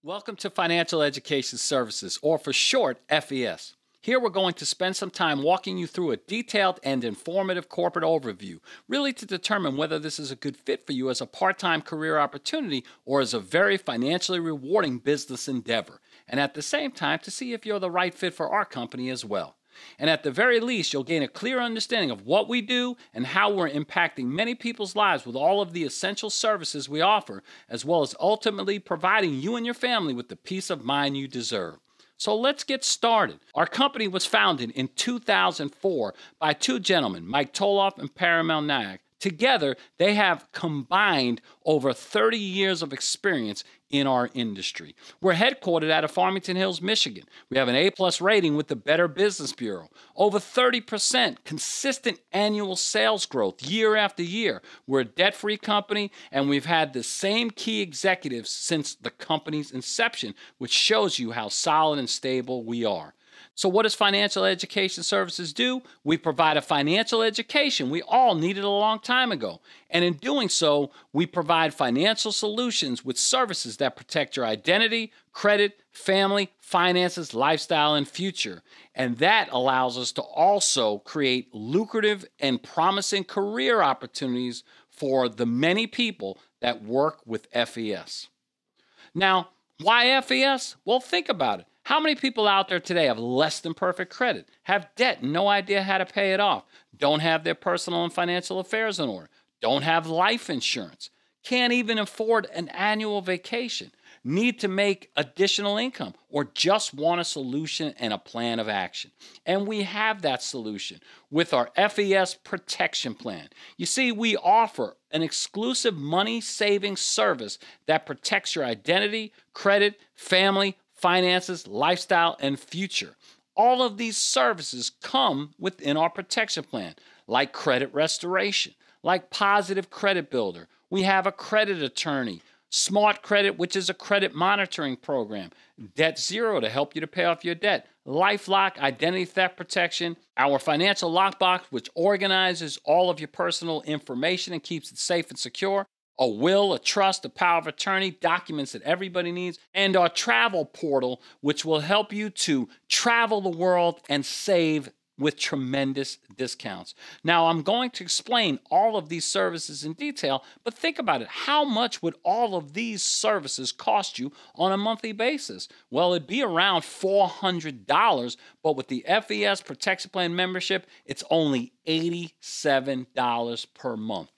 Welcome to Financial Education Services, or for short, FES. Here we're going to spend some time walking you through a detailed and informative corporate overview, really to determine whether this is a good fit for you as a part-time career opportunity or as a very financially rewarding business endeavor, and at the same time to see if you're the right fit for our company as well. And at the very least, you'll gain a clear understanding of what we do and how we're impacting many people's lives with all of the essential services we offer, as well as ultimately providing you and your family with the peace of mind you deserve. So let's get started. Our company was founded in 2004 by two gentlemen, Mike Toloff and Paramount Nayak. Together, they have combined over 30 years of experience in our industry. We're headquartered out of Farmington Hills, Michigan. We have an A+ rating with the Better Business Bureau. Over 30% consistent annual sales growth year after year. We're a debt-free company, and we've had the same key executives since the company's inception, which shows you how solid and stable we are. So what does Financial Education Services do? We provide a financial education we all needed a long time ago. And in doing so, we provide financial solutions with services that protect your identity, credit, family, finances, lifestyle, and future. And that allows us to also create lucrative and promising career opportunities for the many people that work with FES. Now, why FES? Well, think about it. How many people out there today have less than perfect credit, have debt and no idea how to pay it off, don't have their personal and financial affairs in order, don't have life insurance, can't even afford an annual vacation, need to make additional income, or just want a solution and a plan of action? And we have that solution with our FES Protection Plan. You see, we offer an exclusive money-saving service that protects your identity, credit, family, finances, lifestyle, and future. All of these services come within our protection plan, like credit restoration, like positive credit builder. We have a credit attorney, Smart Credit, which is a credit monitoring program, Debt Zero to help you to pay off your debt, LifeLock, identity theft protection, our financial lockbox, which organizes all of your personal information and keeps it safe and secure, a will, a trust, a power of attorney, documents that everybody needs, and our travel portal, which will help you to travel the world and save with tremendous discounts. Now, I'm going to explain all of these services in detail, but think about it. How much would all of these services cost you on a monthly basis? Well, it'd be around $400, but with the FES Protection Plan membership, it's only $87 per month.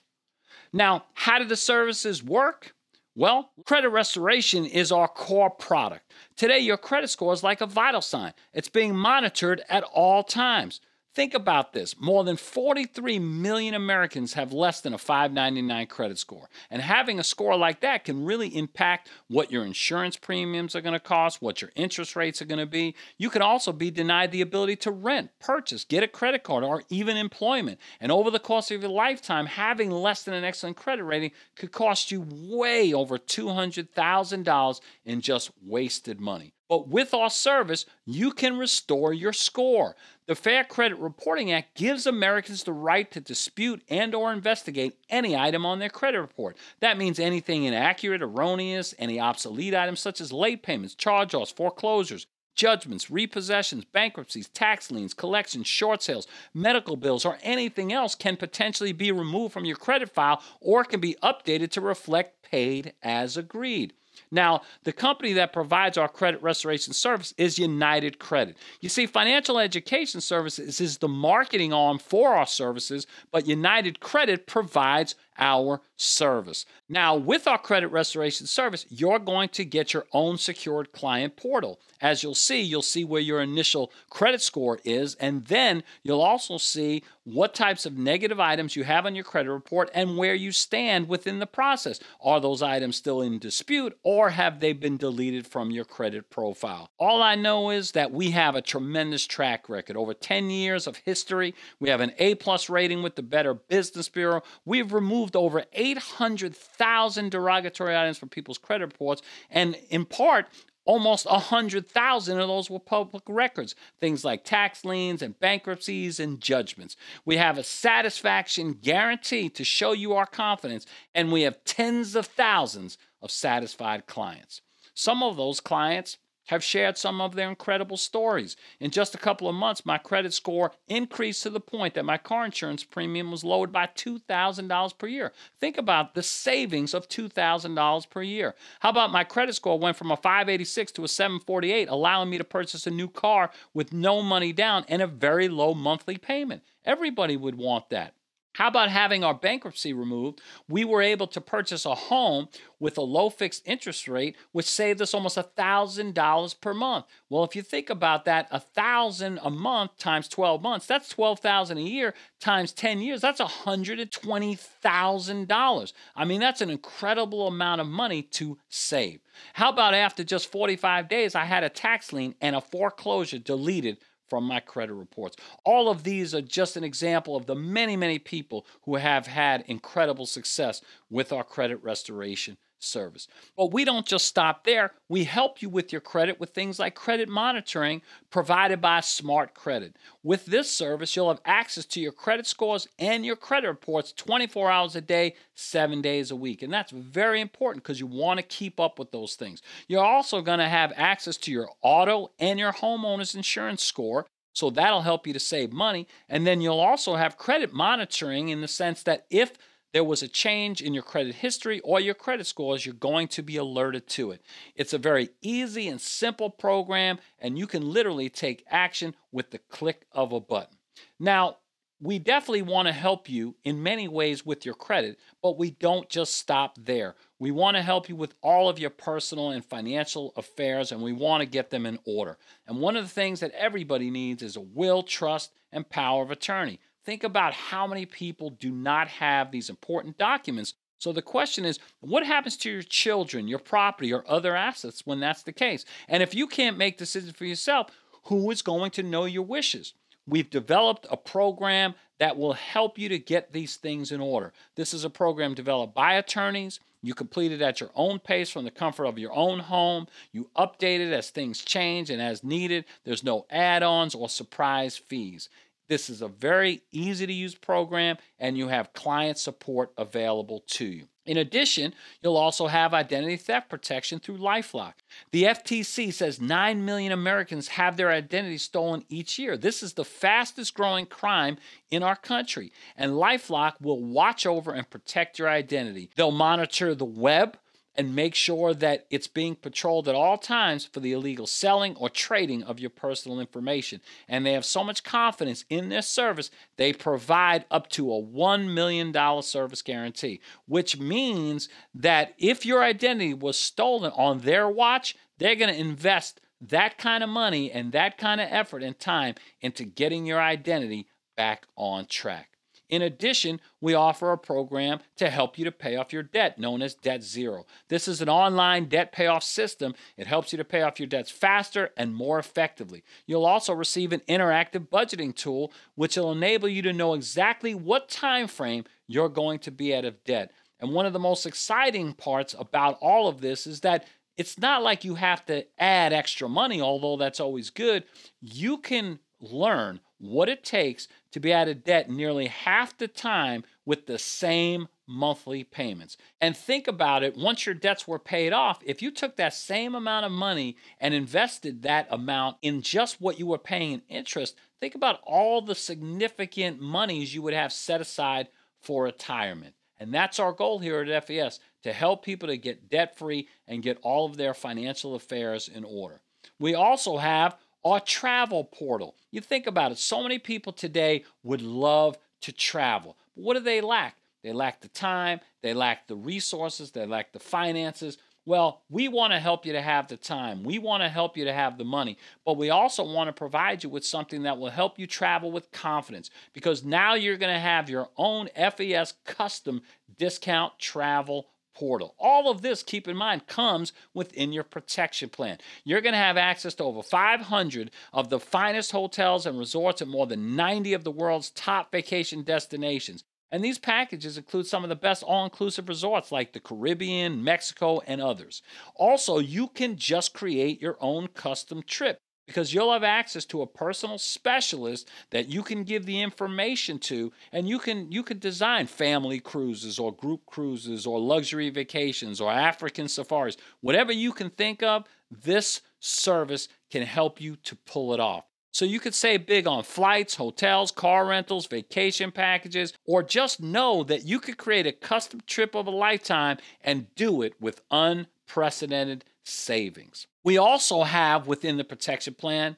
Now, how do the services work? Well, credit restoration is our core product. Today, your credit score is like a vital sign. It's being monitored at all times. Think about this. More than 43 million Americans have less than a 599 credit score. And having a score like that can really impact what your insurance premiums are going to cost, what your interest rates are going to be. You can also be denied the ability to rent, purchase, get a credit card, or even employment. And over the course of your lifetime, having less than an excellent credit rating could cost you way over $200,000 in just wasted money. But with our service, you can restore your score. The Fair Credit Reporting Act gives Americans the right to dispute and or investigate any item on their credit report. That means anything inaccurate, erroneous, any obsolete items such as late payments, charge-offs, foreclosures, judgments, repossessions, bankruptcies, tax liens, collections, short sales, medical bills, or anything else can potentially be removed from your credit file or can be updated to reflect paid as agreed. Now, the company that provides our credit restoration service is United Credit. You see, Financial Education Services is the marketing arm for our services, but United Credit provides our service. Now, with our credit restoration service, you're going to get your own secured client portal. As you'll see where your initial credit score is, and then you'll also see what types of negative items you have on your credit report and where you stand within the process. Are those items still in dispute, or have they been deleted from your credit profile? All I know is that we have a tremendous track record. Over 10 years of history. We have an A+ rating with the Better Business Bureau. We've removed over 800,000 derogatory items from people's credit reports, and in part, almost 100,000 of those were public records, things like tax liens and bankruptcies and judgments. We have a satisfaction guarantee to show you our confidence, and we have tens of thousands of satisfied clients. Some of those clients have shared some of their incredible stories. In just a couple of months, my credit score increased to the point that my car insurance premium was lowered by $2,000 per year. Think about the savings of $2,000 per year. How about my credit score went from a 586 to a 748, allowing me to purchase a new car with no money down and a very low monthly payment? Everybody would want that. How about having our bankruptcy removed? We were able to purchase a home with a low fixed interest rate, which saved us almost $1,000 per month. Well, if you think about that, $1,000 a month times 12 months, that's $12,000 a year times 10 years. That's $120,000. I mean, that's an incredible amount of money to save. How about after just 45 days, I had a tax lien and a foreclosure deleted from my credit reports? All of these are just an example of the many, many people who have had incredible success with our credit restoration service. But we don't just stop there. We help you with your credit with things like credit monitoring provided by Smart Credit. With this service, you'll have access to your credit scores and your credit reports 24 hours a day, 7 days a week. And that's very important because you want to keep up with those things. You're also going to have access to your auto and your homeowner's insurance score. So that'll help you to save money. And then you'll also have credit monitoring in the sense that if there was a change in your credit history or your credit scores, you're going to be alerted to it. It's a very easy and simple program, and you can literally take action with the click of a button. Now, we definitely want to help you in many ways with your credit, but we don't just stop there. We want to help you with all of your personal and financial affairs, and we want to get them in order. And one of the things that everybody needs is a will, trust, and power of attorney. Think about how many people do not have these important documents. So the question is, what happens to your children, your property, or other assets when that's the case? And if you can't make decisions for yourself, who is going to know your wishes? We've developed a program that will help you to get these things in order. This is a program developed by attorneys. You complete it at your own pace from the comfort of your own home. You update it as things change and as needed. There's no add-ons or surprise fees. This is a very easy to use program, and you have client support available to you. In addition, you'll also have identity theft protection through LifeLock. The FTC says 9 million Americans have their identity stolen each year. This is the fastest growing crime in our country, and LifeLock will watch over and protect your identity. They'll monitor the web and make sure that it's being patrolled at all times for the illegal selling or trading of your personal information. And they have so much confidence in this service, they provide up to a $1 million service guarantee, which means that if your identity was stolen on their watch, they're going to invest that kind of money and that kind of effort and time into getting your identity back on track. In addition, we offer a program to help you to pay off your debt known as Debt Zero. This is an online debt payoff system. It helps you to pay off your debts faster and more effectively. You'll also receive an interactive budgeting tool, which will enable you to know exactly what time frame you're going to be out of debt. And one of the most exciting parts about all of this is that it's not like you have to add extra money, although that's always good. You can learn what it takes to be out of debt nearly half the time with the same monthly payments. And think about it, once your debts were paid off, if you took that same amount of money and invested that amount in just what you were paying in interest, think about all the significant monies you would have set aside for retirement. And that's our goal here at FES, to help people to get debt-free and get all of their financial affairs in order. We also have our travel portal. You think about it, so many people today would love to travel. But what do they lack? They lack the time, they lack the resources, they lack the finances. Well, we want to help you to have the time. We want to help you to have the money. But we also want to provide you with something that will help you travel with confidence, because now you're going to have your own FES custom discount travel portal. All of this, keep in mind, comes within your protection plan. You're going to have access to over 500 of the finest hotels and resorts at more than 90 of the world's top vacation destinations. And these packages include some of the best all-inclusive resorts like the Caribbean, Mexico, and others. Also, you can just create your own custom trip. because you'll have access to a personal specialist that you can give the information to, and you can design family cruises or group cruises or luxury vacations or African safaris. Whatever you can think of, this service can help you to pull it off. So you could save big on flights, hotels, car rentals, vacation packages, or just know that you could create a custom trip of a lifetime and do it with unprecedented savings. We also have within the protection plan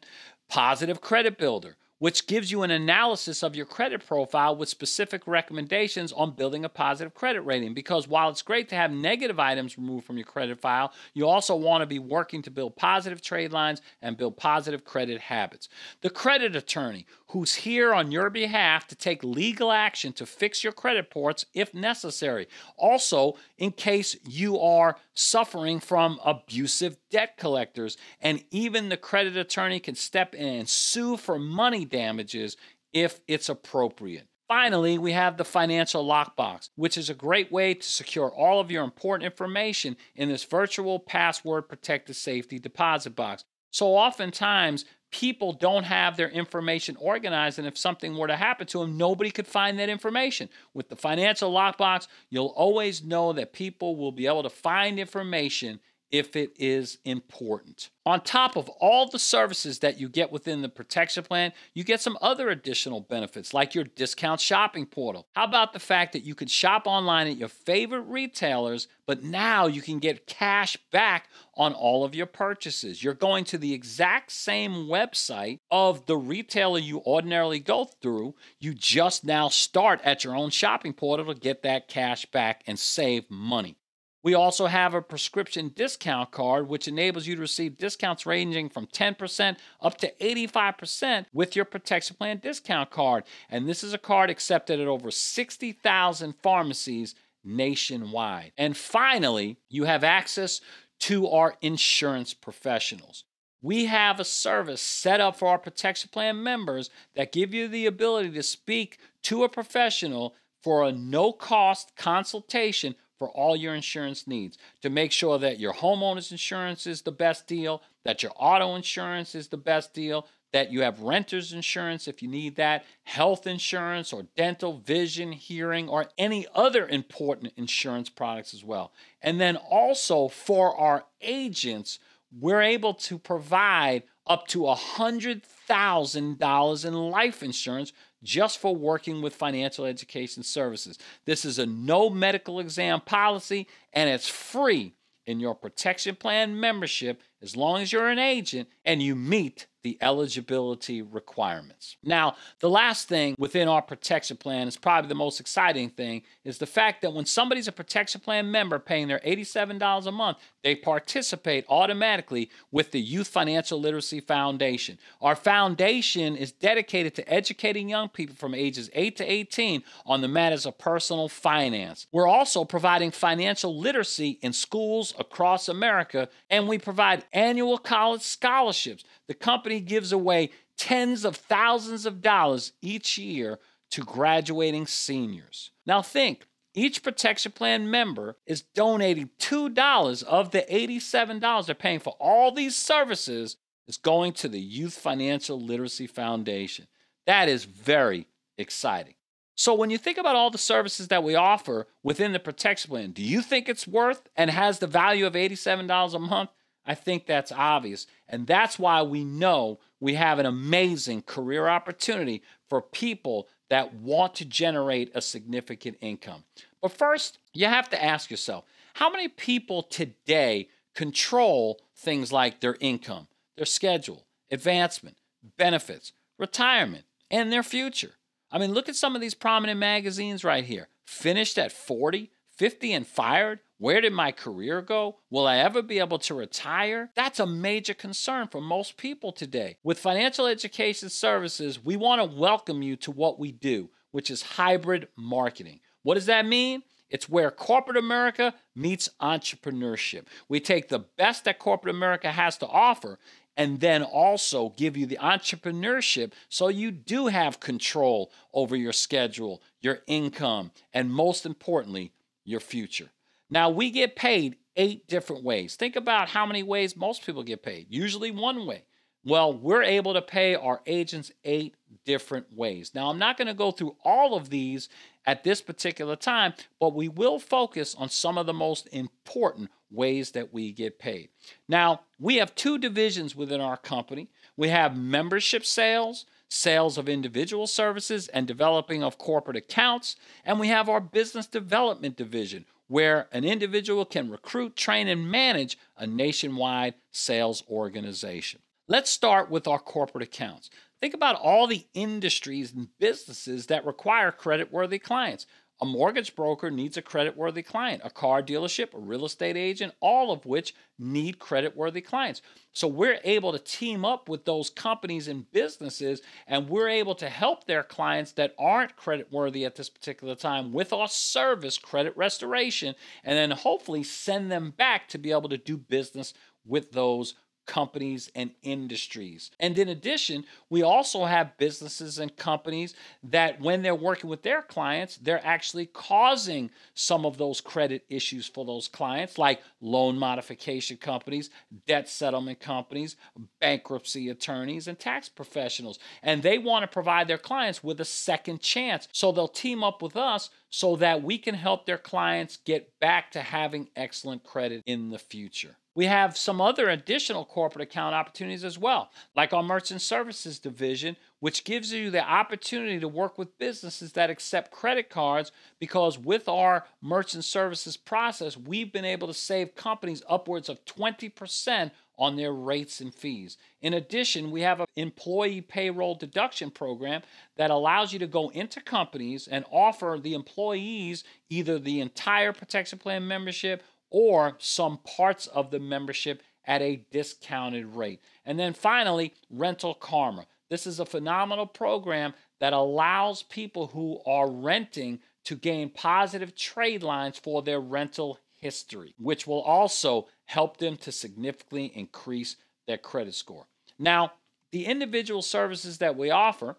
Positive Credit Builder, which gives you an analysis of your credit profile with specific recommendations on building a positive credit rating. Because while it's great to have negative items removed from your credit file, you also want to be working to build positive trade lines and build positive credit habits. The credit attorney, who's here on your behalf to take legal action to fix your credit reports if necessary. Also, in case you are suffering from abusive debt collectors, and even the credit attorney can step in and sue for money damages if it's appropriate. Finally, we have the financial lockbox, which is a great way to secure all of your important information in this virtual password protected safety deposit box. So oftentimes, people don't have their information organized, and if something were to happen to them, nobody could find that information. With the financial lockbox, you'll always know that people will be able to find information if it is important. On top of all the services that you get within the protection plan, you get some other additional benefits like your discount shopping portal. How about the fact that you can shop online at your favorite retailers, but now you can get cash back on all of your purchases? You're going to the exact same website of the retailer you ordinarily go through. You just now start at your own shopping portal to get that cash back and save money. We also have a prescription discount card, which enables you to receive discounts ranging from 10% up to 85% with your protection plan discount card. And this is a card accepted at over 60,000 pharmacies nationwide. And finally, you have access to our insurance professionals. We have a service set up for our protection plan members that give you the ability to speak to a professional for a no-cost consultation for all your insurance needs, to make sure that your homeowner's insurance is the best deal, that your auto insurance is the best deal, that you have renter's insurance if you need that, health insurance or dental, vision, hearing, or any other important insurance products as well. And then also for our agents, we're able to provide up to $100,000 in life insurance just for working with financial education services. This is a no medical exam policy, and it's free in your protection plan membership as long as you're an agent and you meet the eligibility requirements. Now, the last thing within our protection plan is probably the most exciting thing, is the fact that when somebody's a protection plan member paying their $87 a month, they participate automatically with the Youth Financial Literacy Foundation. Our foundation is dedicated to educating young people from ages 8 to 18 on the matters of personal finance. We're also providing financial literacy in schools across America, and we provide annual college scholarships. The company gives away tens of thousands of dollars each year to graduating seniors. Now think, each protection plan member is donating $2 of the $87 they're paying for all these services is going to the Youth Financial Literacy Foundation. That is very exciting. So when you think about all the services that we offer within the protection plan, do you think it's worth and has the value of $87 a month? I think that's obvious, and that's why we know we have an amazing career opportunity for people that want to generate a significant income. But first, you have to ask yourself, how many people today control things like their income, their schedule, advancement, benefits, retirement, and their future? I mean, look at some of these prominent magazines right here. Finished at 40, 50 and fired? Where did my career go? Will I ever be able to retire? That's a major concern for most people today. With Financial Education Services, we want to welcome you to what we do, which is hybrid marketing. What does that mean? It's where corporate America meets entrepreneurship. We take the best that corporate America has to offer and then also give you the entrepreneurship so you do have control over your schedule, your income, and most importantly, your future. Now, we get paid 8 different ways. Think about how many ways most people get paid. Usually one way. Well, we're able to pay our agents 8 different ways. Now, I'm not going to go through all of these at this particular time, but we will focus on some of the most important ways that we get paid. Now, we have 2 divisions within our company. We have membership sales, sales of individual services, and developing of corporate accounts. And we have our business development division, where an individual can recruit, train, and manage a nationwide sales organization. Let's start with our corporate accounts. Think about all the industries and businesses that require creditworthy clients. A mortgage broker needs a creditworthy client, a car dealership, a real estate agent, all of which need creditworthy clients. So we're able to team up with those companies and businesses, and we're able to help their clients that aren't creditworthy at this particular time with our service, credit restoration, and then hopefully send them back to be able to do business with those companies and industries. And in addition, we also have businesses and companies that when they're working with their clients, they're actually causing some of those credit issues for those clients, like loan modification companies, debt settlement companies, bankruptcy attorneys, and tax professionals. And they want to provide their clients with a second chance. So they'll team up with us so that we can help their clients get back to having excellent credit in the future. We have some other additional corporate account opportunities as well, like our merchant services division, which gives you the opportunity to work with businesses that accept credit cards, because with our merchant services process, we've been able to save companies upwards of 20% on their rates and fees. In addition, we have an employee payroll deduction program that allows you to go into companies and offer the employees either the entire protection plan membership or some parts of the membership at a discounted rate. And then finally, Rental Karma. This is a phenomenal program that allows people who are renting to gain positive trade lines for their rental history, which will also help them to significantly increase their credit score. Now, the individual services that we offer,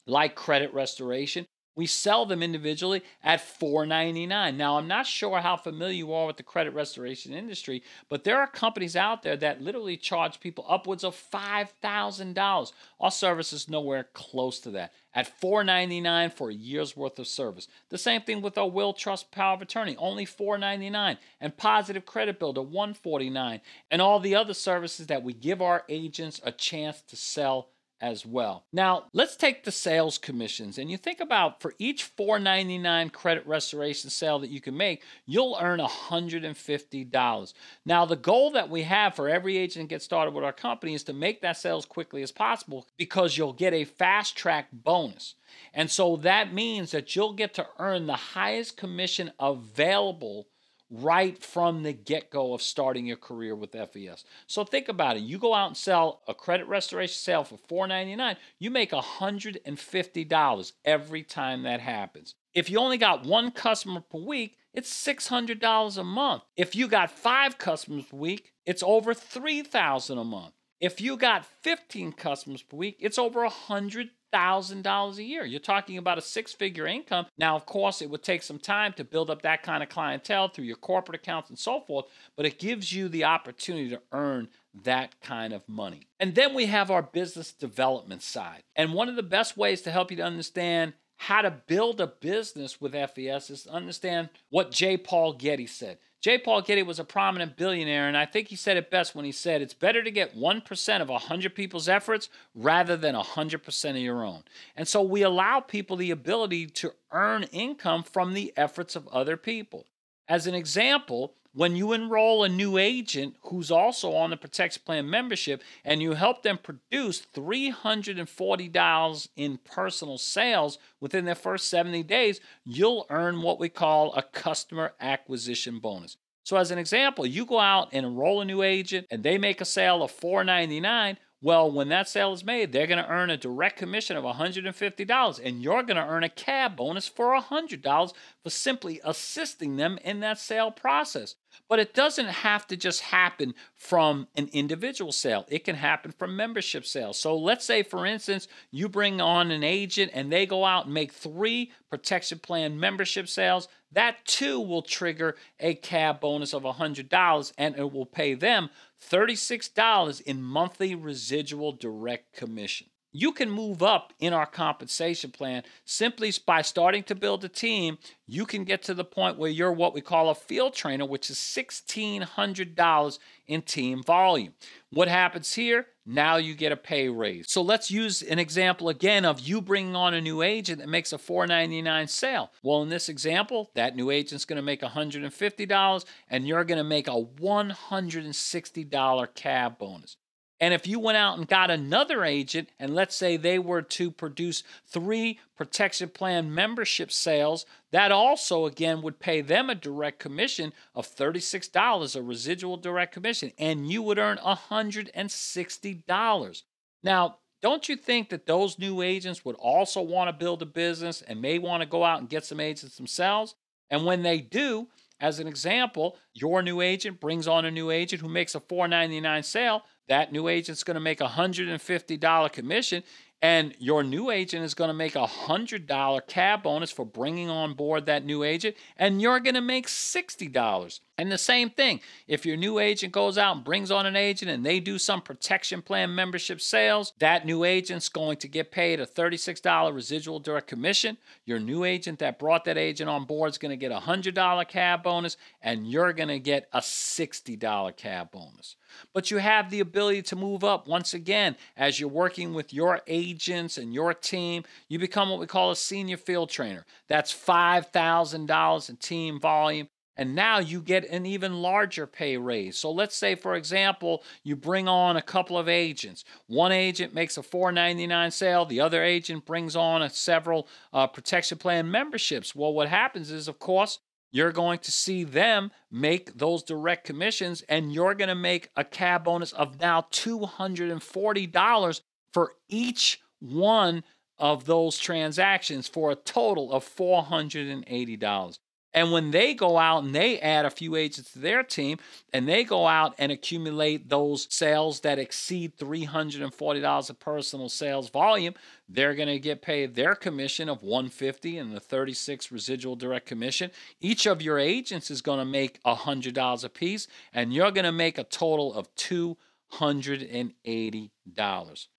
like credit restoration, we sell them individually at $4.99. Now, I'm not sure how familiar you are with the credit restoration industry, but there are companies out there that literally charge people upwards of $5,000. Our service is nowhere close to that, at $4.99 for a year's worth of service. The same thing with our will, trust, power of attorney, only $4.99, and positive credit builder, $149, and all the other services that we give our agents a chance to sell as well. Now, let's take the sales commissions. And you think about, for each $4.99 credit restoration sale that you can make, you'll earn $150. Now, the goal that we have for every agent that gets started with our company is to make that sale as quickly as possible, because you'll get a fast track bonus. And so that means that you'll get to earn the highest commission available right from the get-go of starting your career with FES. So think about it. You go out and sell a credit restoration sale for $4.99, you make $150 every time that happens. If you only got 1 customer per week, it's $600 a month. If you got 5 customers per week, it's over $3,000 a month. If you got 15 customers per week, it's over $100,000 a year. You're talking about a 6-figure income. Now, of course, it would take some time to build up that kind of clientele through your corporate accounts and so forth, but it gives you the opportunity to earn that kind of money. And then we have our business development side. And one of the best ways to help you to understand how to build a business with FES is to understand what J. Paul Getty said. J. Paul Getty was a prominent billionaire, and I think he said it best when he said, it's better to get 1% of 100 people's efforts rather than 100% of your own. And so we allow people the ability to earn income from the efforts of other people. As an example, when you enroll a new agent who's also on the Protection Plan membership and you help them produce $340 in personal sales within their first 70 days, you'll earn what we call a customer acquisition bonus. So as an example, you go out and enroll a new agent and they make a sale of $4.99. Well, when that sale is made, they're going to earn a direct commission of $150, and you're going to earn a cab bonus for $100 for simply assisting them in that sale process. But it doesn't have to just happen from an individual sale. It can happen from membership sales. So let's say, for instance, you bring on an agent and they go out and make 3 protection plan membership sales. That too will trigger a CAB bonus of $100, and it will pay them $36 in monthly residual direct commission. You can move up in our compensation plan simply by starting to build a team. You can get to the point where you're what we call a field trainer, which is $1,600 in team volume. What happens here? Now you get a pay raise. So let's use an example again of you bringing on a new agent that makes a $499 sale. Well, in this example, that new agent's going to make $150, and you're going to make a $160 CAB bonus. And if you went out and got another agent, and let's say they were to produce 3 protection plan membership sales, that also, again, would pay them a direct commission of $36, a residual direct commission, and you would earn $160. Now, don't you think that those new agents would also want to build a business and may want to go out and get some agents themselves? And when they do, as an example, your new agent brings on a new agent who makes a $499 sale. That new agent's going to make a $150 commission, and your new agent is going to make a $100 CAB bonus for bringing on board that new agent, and you're going to make $60. And the same thing, if your new agent goes out and brings on an agent and they do some protection plan membership sales, that new agent's going to get paid a $36 residual direct commission. Your new agent that brought that agent on board is going to get a $100 CAB bonus, and you're going to get a $60 CAB bonus. But you have the ability to move up once again as you're working with your agents and your team. You become what we call a senior field trainer. That's $5,000 in team volume. And now you get an even larger pay raise. So let's say, for example, you bring on a couple of agents. One agent makes a $499 sale. The other agent brings on several protection plan memberships. Well, what happens is, of course, you're going to see them make those direct commissions, and you're going to make a CAB bonus of now $240 for each one of those transactions for a total of $480. And when they go out and they add a few agents to their team and they go out and accumulate those sales that exceed $340 of personal sales volume, they're going to get paid their commission of $150 and the $36 residual direct commission. Each of your agents is going to make $100 a piece, and you're going to make a total of $280.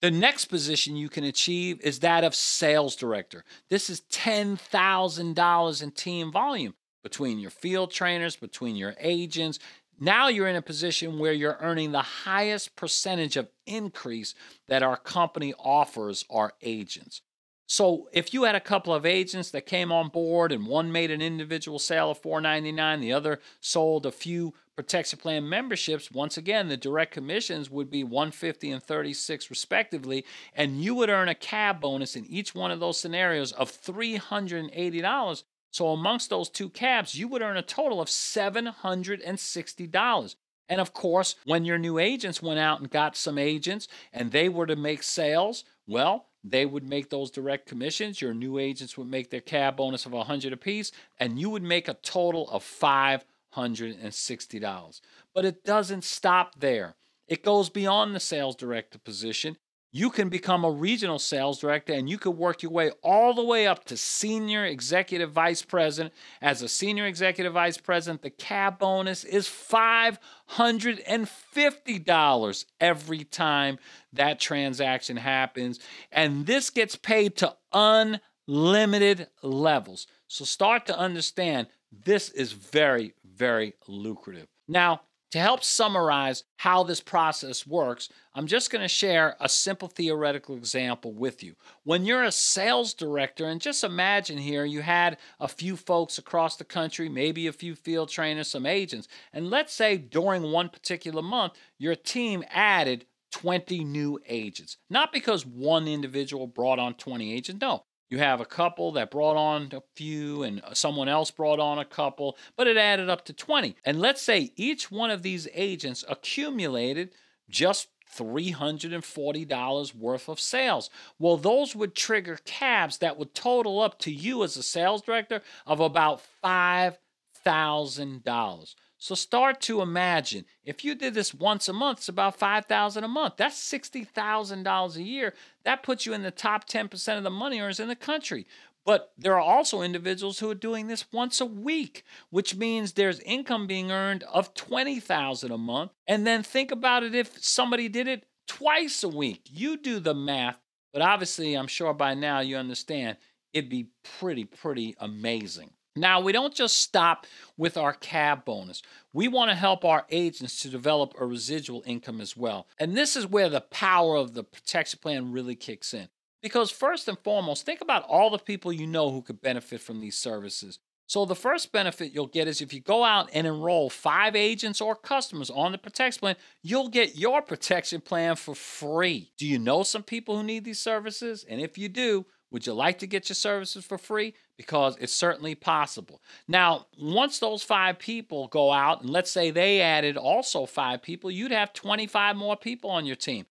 The next position you can achieve is that of sales director. This is $10,000 in team volume between your field trainers, between your agents. Now you're in a position where you're earning the highest percentage of increase that our company offers our agents. So if you had a couple of agents that came on board and one made an individual sale of $499, the other sold a few protection plan memberships, once again, the direct commissions would be $150 and $36 respectively, and you would earn a CAB bonus in each one of those scenarios of $380. So amongst those 2 cabs, you would earn a total of $760. And of course, when your new agents went out and got some agents and they were to make sales, well, they would make those direct commissions. Your new agents would make their CAB bonus of $100 apiece, and you would make a total of $560. But it doesn't stop there. It goes beyond the sales director position. You can become a regional sales director, and you could work your way all the way up to senior executive vice president. As a senior executive vice president, the CAB bonus is $550 every time that transaction happens. And this gets paid to unlimited levels. So start to understand this is very, very lucrative. Now, to help summarize how this process works, I'm just going to share a simple theoretical example with you. When you're a sales director, and just imagine here you had a few folks across the country, maybe a few field trainers, some agents, and let's say during one particular month, your team added 20 new agents. Not because one individual brought on 20 agents, no. You have a couple that brought on a few and someone else brought on a couple, but it added up to 20. And let's say each one of these agents accumulated just $340 worth of sales. Well, those would trigger cabs that would total up to you as a sales director of about $5,000. So start to imagine if you did this once a month, it's about $5,000 a month. That's $60,000 a year. That puts you in the top 10% of the money earners in the country. But there are also individuals who are doing this once a week, which means there's income being earned of $20,000 a month. And then think about it if somebody did it twice a week. You do the math, but obviously I'm sure by now you understand it'd be pretty amazing. Now, we don't just stop with our cab bonus. We want to help our agents to develop a residual income as well. And this is where the power of the protection plan really kicks in. Because first and foremost, think about all the people you know who could benefit from these services. So the first benefit you'll get is if you go out and enroll 5 agents or customers on the protection plan, you'll get your protection plan for free. Do you know some people who need these services? And if you do, would you like to get your services for free? Because it's certainly possible. Now, once those 5 people go out, and let's say they added also 5 people, you'd have 25 more people on your team.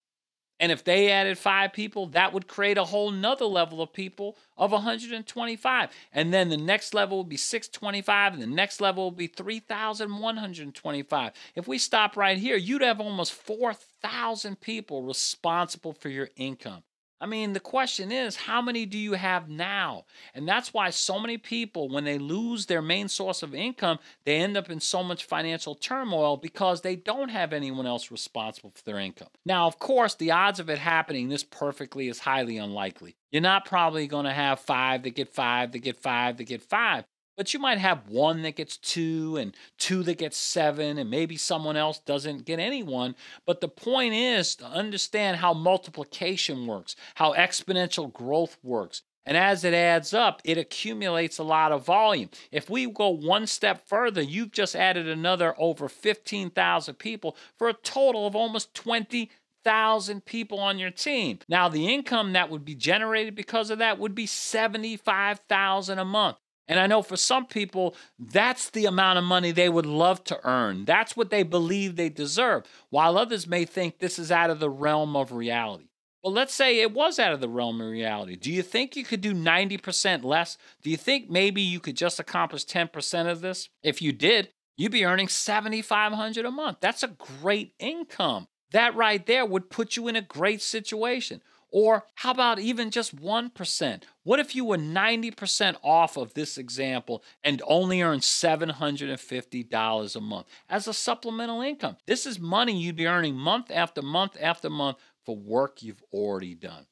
And if they added 5 people, that would create a whole nother level of people of 125. And then the next level would be 625, and the next level would be 3,125. If we stop right here, you'd have almost 4,000 people responsible for your income. I mean, the question is, how many do you have now? And that's why so many people, when they lose their main source of income, they end up in so much financial turmoil because they don't have anyone else responsible for their income. Now, of course, the odds of it happening this perfectly is highly unlikely. You're not probably going to have 5 that get 5 that get 5 that get 5. But you might have 1 that gets 2 and 2 that gets 7, and maybe someone else doesn't get any 1. But the point is to understand how multiplication works, how exponential growth works. And as it adds up, it accumulates a lot of volume. If we go one step further, you've just added another over 15,000 people for a total of almost 20,000 people on your team. Now, the income that would be generated because of that would be $75,000 a month. And I know for some people, that's the amount of money they would love to earn. That's what they believe they deserve, while others may think this is out of the realm of reality. Well, let's say it was out of the realm of reality. Do you think you could do 90% less? Do you think maybe you could just accomplish 10% of this? If you did, you'd be earning $7,500 a month. That's a great income. That right there would put you in a great situation. Or how about even just 1%? What if you were 90% off of this example and only earned $750 a month as a supplemental income? This is money you'd be earning month after month after month for work you've already done.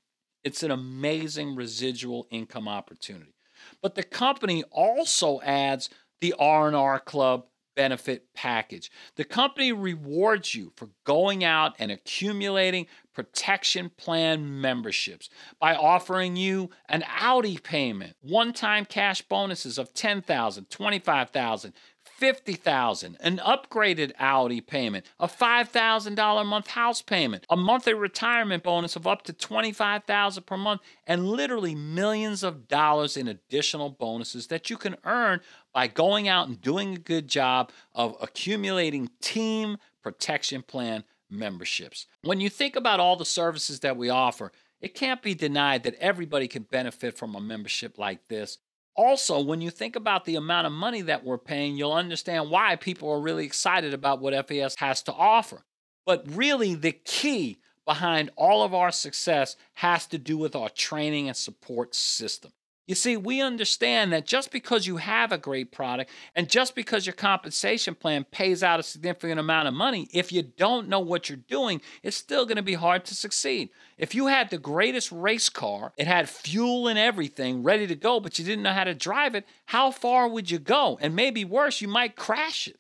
It's an amazing residual income opportunity. But the company also adds the R&R Club benefit package. The company rewards you for going out and accumulating protection plan memberships by offering you an Audi payment, one-time cash bonuses of $10,000, $25,000, $50,000, an upgraded Audi payment, a $5,000 a month house payment, a monthly retirement bonus of up to $25,000 per month, and literally millions of dollars in additional bonuses that you can earn by going out and doing a good job of accumulating team protection plan memberships. When you think about all the services that we offer, it can't be denied that everybody can benefit from a membership like this. Also, when you think about the amount of money that we're paying, you'll understand why people are really excited about what FES has to offer. But really, the key behind all of our success has to do with our training and support system. You see, we understand that just because you have a great product and just because your compensation plan pays out a significant amount of money, if you don't know what you're doing, it's still going to be hard to succeed. If you had the greatest race car, it had fuel and everything ready to go, but you didn't know how to drive it, how far would you go? And maybe worse, you might crash it.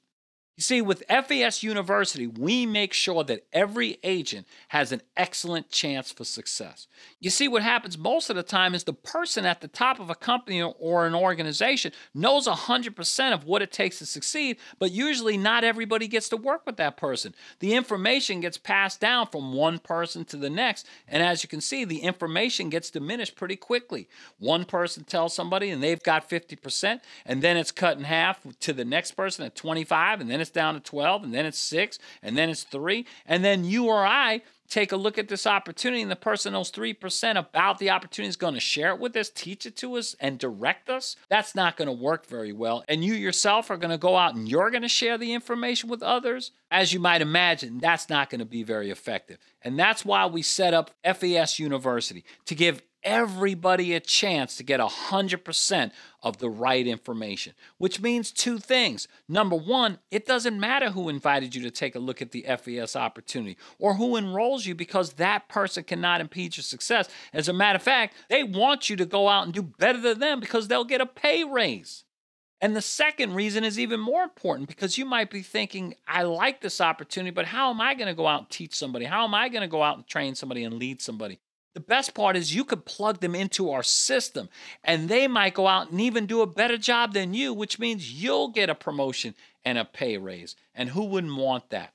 You see, with FES University, we make sure that every agent has an excellent chance for success. You see, what happens most of the time is the person at the top of a company or an organization knows 100% of what it takes to succeed, but usually not everybody gets to work with that person. The information gets passed down from one person to the next, and as you can see, the information gets diminished pretty quickly. One person tells somebody and they've got 50%, and then it's cut in half to the next person at 25%, and then it's down to 12, and then it's 6, and then it's 3, and then you or I take a look at this opportunity, and the person knows 3% about the opportunity is going to share it with us, teach it to us, and direct us. That's not going to work very well. And you yourself are going to go out and you're going to share the information with others. As you might imagine, that's not going to be very effective. And that's why we set up FES University, to give everybody a chance to get 100% of the right information, which means two things. Number one, it doesn't matter who invited you to take a look at the FES opportunity or who enrolls you, because that person cannot impede your success. As a matter of fact, they want you to go out and do better than them because they'll get a pay raise. And the second reason is even more important, because you might be thinking, I like this opportunity, but how am I going to go out and teach somebody? How am I going to go out and train somebody and lead somebody? The best part is you could plug them into our system, and they might go out and even do a better job than you, which means you'll get a promotion and a pay raise. And who wouldn't want that?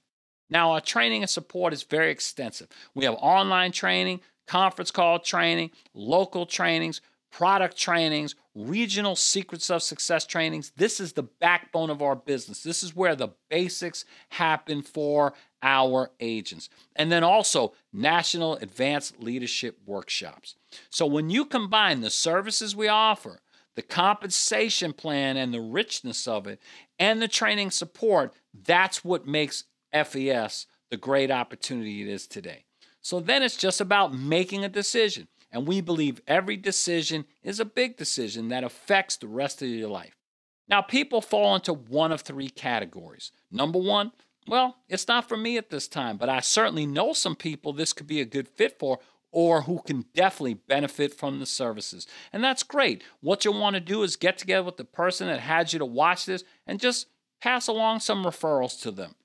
Now, our training and support is very extensive. We have online training, conference call training, local trainings, product trainings, regional secrets of success trainings. This is the backbone of our business. This is where the basics happen for our agents. And then also national advanced leadership workshops. So when you combine the services we offer, the compensation plan and the richness of it, and the training support, that's what makes FES the great opportunity it is today. So then it's just about making a decision. And we believe every decision is a big decision that affects the rest of your life. Now, people fall into one of three categories. Number one, well, it's not for me at this time, but I certainly know some people this could be a good fit for, or who can definitely benefit from the services. And that's great. What you'll want to do is get together with the person that had you to watch this and just pass along some referrals to them.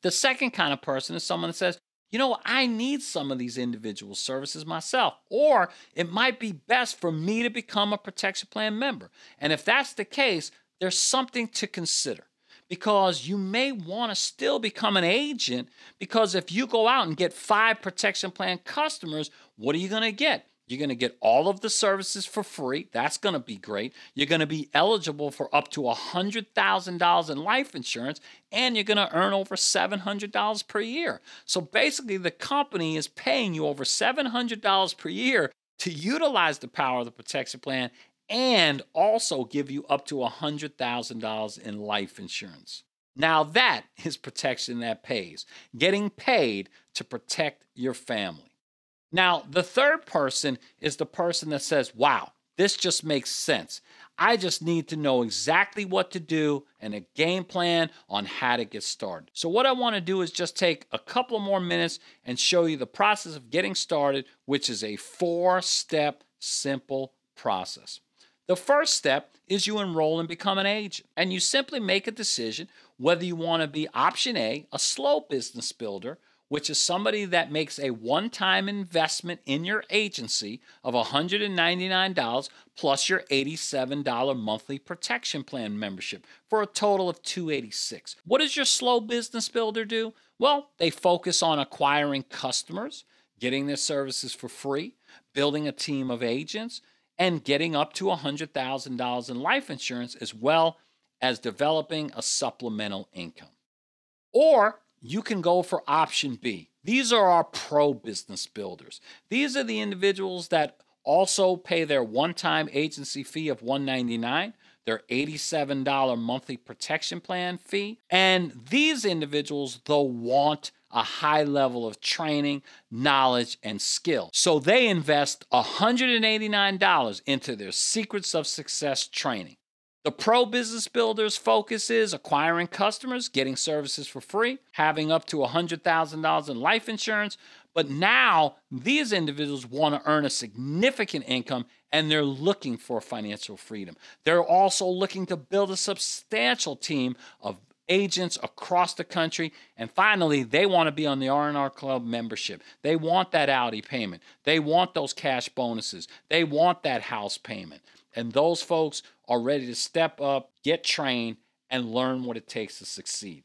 The second kind of person is someone that says, you know, I need some of these individual services myself, or it might be best for me to become a protection plan member. And if that's the case, there's something to consider, because you may want to still become an agent, because if you go out and get 5 protection plan customers, what are you going to get? You're going to get all of the services for free. That's going to be great. You're going to be eligible for up to $100,000 in life insurance, and you're going to earn over $700 per year. So basically, the company is paying you over $700 per year to utilize the power of the protection plan and also give you up to $100,000 in life insurance. Now that is protection that pays, getting paid to protect your family. Now, the third person is the person that says, wow, this just makes sense. I just need to know exactly what to do and a game plan on how to get started. So what I want to do is just take a couple more minutes and show you the process of getting started, which is a 4-step simple process. The first step is you enroll and become an agent, and you simply make a decision whether you want to be option A, a slow business builder, which is somebody that makes a one-time investment in your agency of $199 plus your $87 monthly protection plan membership for a total of $286. What does your slow business builder do? Well, they focus on acquiring customers, getting their services for free, building a team of agents, and getting up to $100,000 in life insurance, as well as developing a supplemental income. Or you can go for option B. These are our pro business builders. These are the individuals that also pay their one-time agency fee of $199, their $87 monthly protection plan fee, and these individuals, though, want a high level of training, knowledge, and skill. So they invest $189 into their Secrets of Success training. The pro business builder's focus is acquiring customers, getting services for free, having up to $100,000 in life insurance. But now these individuals want to earn a significant income, and they're looking for financial freedom. They're also looking to build a substantial team of agents across the country. And finally, they want to be on the R&R Club membership. They want that Audi payment. They want those cash bonuses. They want that house payment. And those folks are ready to step up, get trained, and learn what it takes to succeed.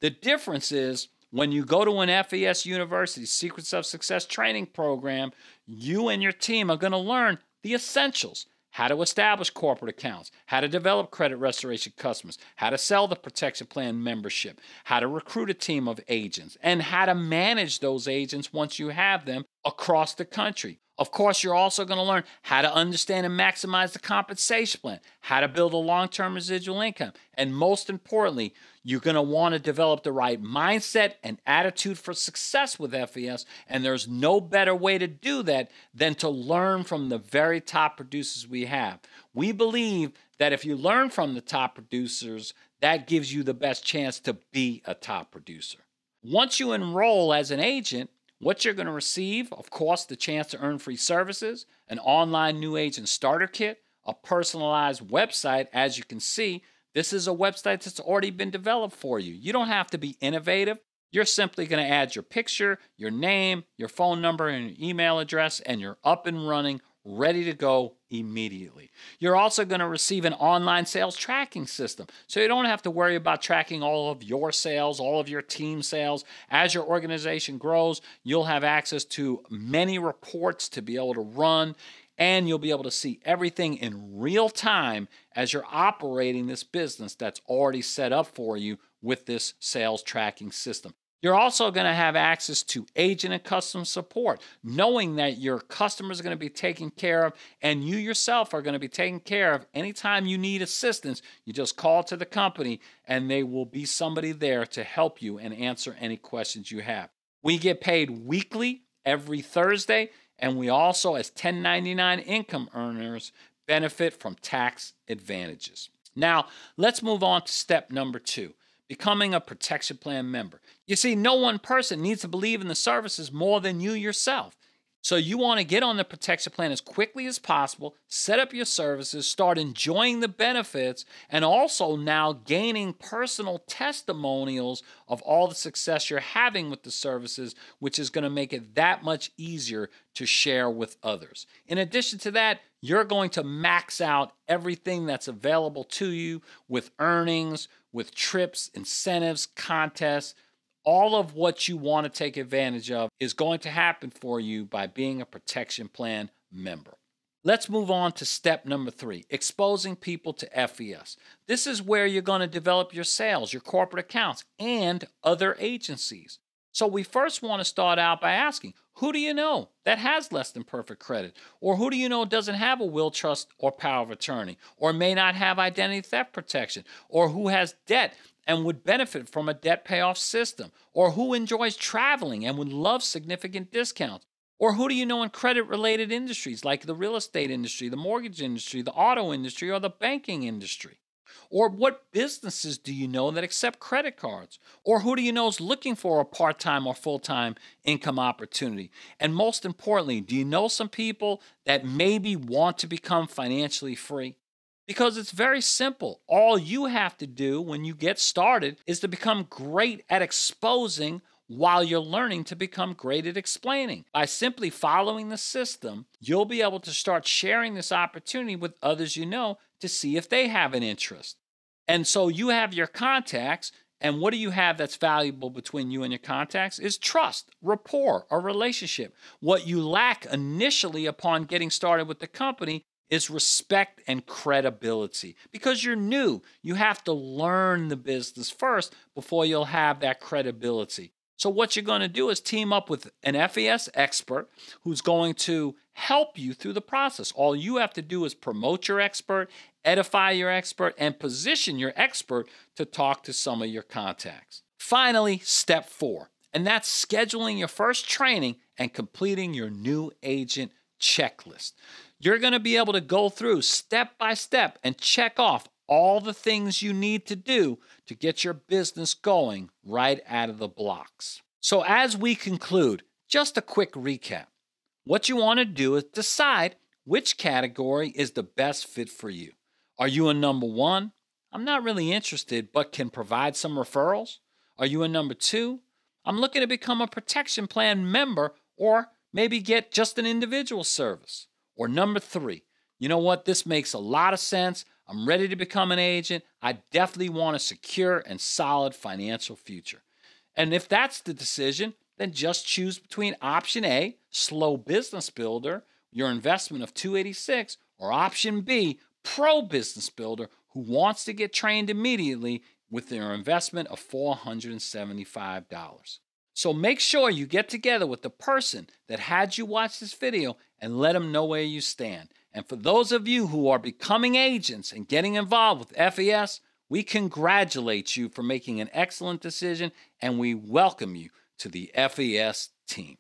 The difference is when you go to an FES University Secrets of Success training program, you and your team are going to learn the essentials: how to establish corporate accounts, how to develop credit restoration customers, how to sell the protection plan membership, how to recruit a team of agents, and how to manage those agents once you have them across the country. Of course, you're also going to learn how to understand and maximize the compensation plan, how to build a long-term residual income, and most importantly, you're going to want to develop the right mindset and attitude for success with FES, and there's no better way to do that than to learn from the very top producers we have. We believe that if you learn from the top producers, that gives you the best chance to be a top producer. Once you enroll as an agent, what you're going to receive, of course, the chance to earn free services, an online new agent starter kit, a personalized website. As you can see, this is a website that's already been developed for you. You don't have to be innovative. You're simply going to add your picture, your name, your phone number, and your email address, and you're up and running, ready to go immediately. You're also going to receive an online sales tracking system, so you don't have to worry about tracking all of your sales, all of your team sales. As your organization grows, you'll have access to many reports to be able to run, and you'll be able to see everything in real time as you're operating this business that's already set up for you with this sales tracking system. You're also going to have access to agent and customer support, knowing that your customers are going to be taken care of and you yourself are going to be taken care of. Anytime you need assistance, you just call to the company and they will be somebody there to help you and answer any questions you have. We get paid weekly every Thursday, and we also, as 1099 income earners, benefit from tax advantages. Now, let's move on to step number 2. Becoming a protection plan member. You see, no one person needs to believe in the services more than you yourself. So you want to get on the protection plan as quickly as possible, set up your services, start enjoying the benefits, and also now gaining personal testimonials of all the success you're having with the services, which is going to make it that much easier to share with others. In addition to that, you're going to max out everything that's available to you with earnings, with trips, incentives, contests. All of what you want to take advantage of is going to happen for you by being a protection plan member. Let's move on to step number 3, exposing people to FES. This is where you're going to develop your sales, your corporate accounts, and other agencies. So we first want to start out by asking, who do you know that has less than perfect credit? Or who do you know doesn't have a will, trust, or power of attorney? Or may not have identity theft protection? Or who has debt and would benefit from a debt payoff system? Or who enjoys traveling and would love significant discounts? Or who do you know in credit-related industries like the real estate industry, the mortgage industry, the auto industry, or the banking industry? Or what businesses do you know that accept credit cards? Or who do you know is looking for a part-time or full-time income opportunity? And most importantly, do you know some people that maybe want to become financially free? Because it's very simple. All you have to do when you get started is to become great at exposing while you're learning to become great at explaining. By simply following the system, you'll be able to start sharing this opportunity with others you know to see if they have an interest. And so you have your contacts, and what do you have that's valuable between you and your contacts is trust, rapport, a relationship. What you lack initially upon getting started with the company is respect and credibility. Because you're new, you have to learn the business first before you'll have that credibility. So what you're going to do is team up with an FES expert who's going to help you through the process. All you have to do is promote your expert, edify your expert, and position your expert to talk to some of your contacts. Finally, step 4, and that's scheduling your first training and completing your new agent checklist. You're going to be able to go through step by step and check off all the things you need to do to get your business going right out of the blocks. So as we conclude, just a quick recap. What you want to do is decide which category is the best fit for you. Are you a number 1? I'm not really interested, but can provide some referrals. Are you a number 2? I'm looking to become a protection plan member, or maybe get just an individual service. Or number 3, you know what? This makes a lot of sense. I'm ready to become an agent. I definitely want a secure and solid financial future. And if that's the decision, then just choose between option A, slow business builder, your investment of $286, Or option B, pro business builder who wants to get trained immediately with their investment of $475. So make sure you get together with the person that had you watch this video and let them know where you stand. And for those of you who are becoming agents and getting involved with FES, we congratulate you for making an excellent decision and we welcome you to the FES team.